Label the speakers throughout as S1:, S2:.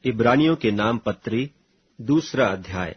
S1: इब्रानियों के नाम पत्री 2 अध्याय।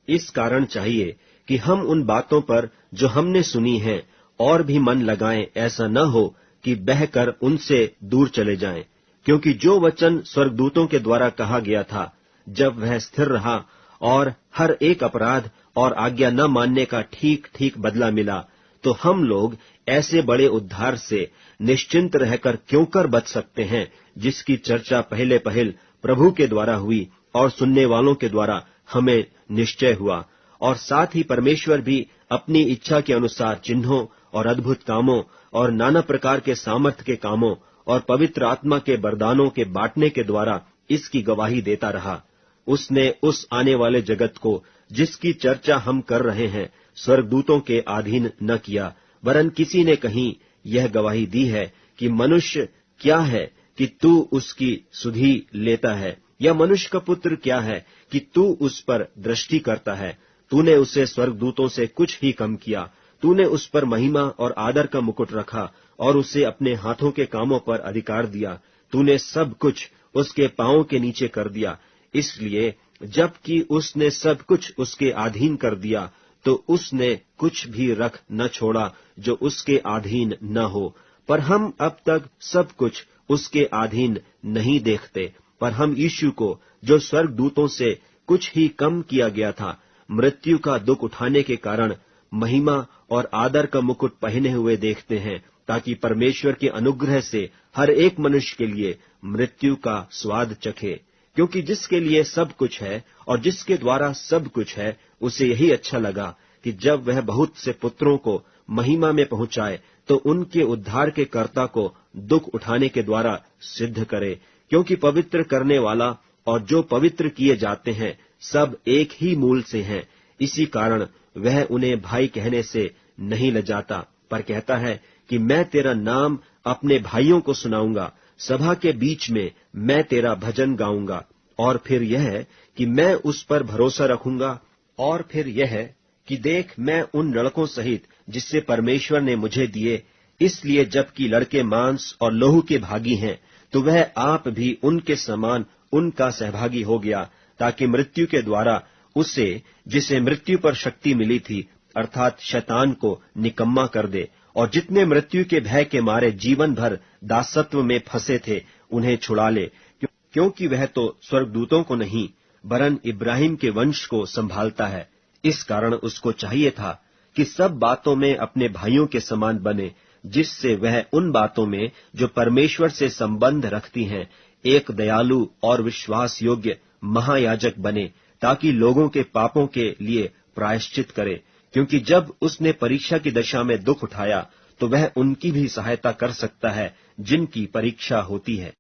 S1: इस कारण चाहिए कि हम उन बातों पर जो हमने सुनी हैं और भी मन लगाएं, ऐसा न हो कि बहकर उनसे दूर चले जाएं। क्योंकि जो वचन स्वर्गदूतों के द्वारा कहा गया था, जब वह स्थिर रहा और हर एक अपराध और आज्ञा न मानने का ठीक ठीक बदला मिला, तो हम लोग ऐसे बड़े उद्धार से निश्चिंत रहकर क्यों कर बच सकते हैं, जिसकी चर्चा पहले पहल प्रभु के द्वारा हुई और सुनने वालों के द्वारा हमें निश्चय हुआ। और साथ ही परमेश्वर भी अपनी इच्छा के अनुसार चिन्हों और अद्भुत कामों और नाना प्रकार के सामर्थ के कामों और पवित्र आत्मा के वरदानों के बांटने के द्वारा इसकी गवाही देता रहा। उसने उस आने वाले जगत को, जिसकी चर्चा हम कर रहे हैं, स्वर्गदूतों के अधीन न किया, वरन किसी ने कहीं यह गवाही दी है कि मनुष्य क्या है कि तू उसकी सुधि लेता है, या मनुष्य का पुत्र क्या है कि तू उस पर दृष्टि करता है। तूने उसे स्वर्गदूतों से कुछ ही कम किया। तूने उस पर महिमा और आदर का मुकुट रखा और उसे अपने हाथों के कामों पर अधिकार दिया। तूने सब कुछ उसके पांवों के नीचे कर दिया। इसलिए जबकि उसने सब कुछ उसके अधीन कर दिया, तो उसने कुछ भी रख न छोड़ा जो उसके अधीन न हो। पर हम अब तक सब कुछ उसके अधीन नहीं देखते, पर हम यीशु को, जो स्वर्गदूतों से कुछ ही कम किया गया था, मृत्यु का दुख उठाने के कारण महिमा और आदर का मुकुट पहने हुए देखते हैं, ताकि परमेश्वर के अनुग्रह से हर एक मनुष्य के लिए मृत्यु का स्वाद चखे। क्योंकि जिसके लिए सब कुछ है और जिसके द्वारा सब कुछ है, उसे यही अच्छा लगा कि जब वह बहुत से पुत्रों को महिमा में पहुंचाए, तो उनके उद्धार के कर्ता को दुख उठाने के द्वारा सिद्ध करे। क्योंकि पवित्र करने वाला और जो पवित्र किए जाते हैं, सब एक ही मूल से हैं। इसी कारण वह उन्हें भाई कहने से नहीं लजाता, पर कहता है कि मैं तेरा नाम अपने भाइयों को सुनाऊंगा, सभा के बीच में मैं तेरा भजन गाऊंगा। और फिर यह है कि मैं उस पर भरोसा रखूंगा। और फिर यह है कि देख, मैं उन लड़कों सहित जिससे परमेश्वर ने मुझे दिए, इसलिए जबकि लड़के मांस और लहू के भागी हैं, तो वह आप भी उनके समान उनका सहभागी हो गया, ताकि मृत्यु के द्वारा उसे, जिसे मृत्यु पर शक्ति मिली थी, अर्थात शैतान को निकम्मा कर दे, और जितने मृत्यु के भय के मारे जीवन भर दासत्व में फंसे थे, उन्हें छुड़ा ले। क्योंकि वह तो स्वर्गदूतों को नहीं, वरन इब्राहिम के वंश को संभालता है। इस कारण उसको चाहिए था कि सब बातों में अपने भाइयों के समान बने, जिससे वह उन बातों में जो परमेश्वर से संबंध रखती हैं, एक दयालु और विश्वास योग्य महायाजक बने, ताकि लोगों के पापों के लिए प्रायश्चित करे। क्योंकि जब उसने परीक्षा की दशा में दुख उठाया, तो वह उनकी भी सहायता कर सकता है जिनकी परीक्षा होती है।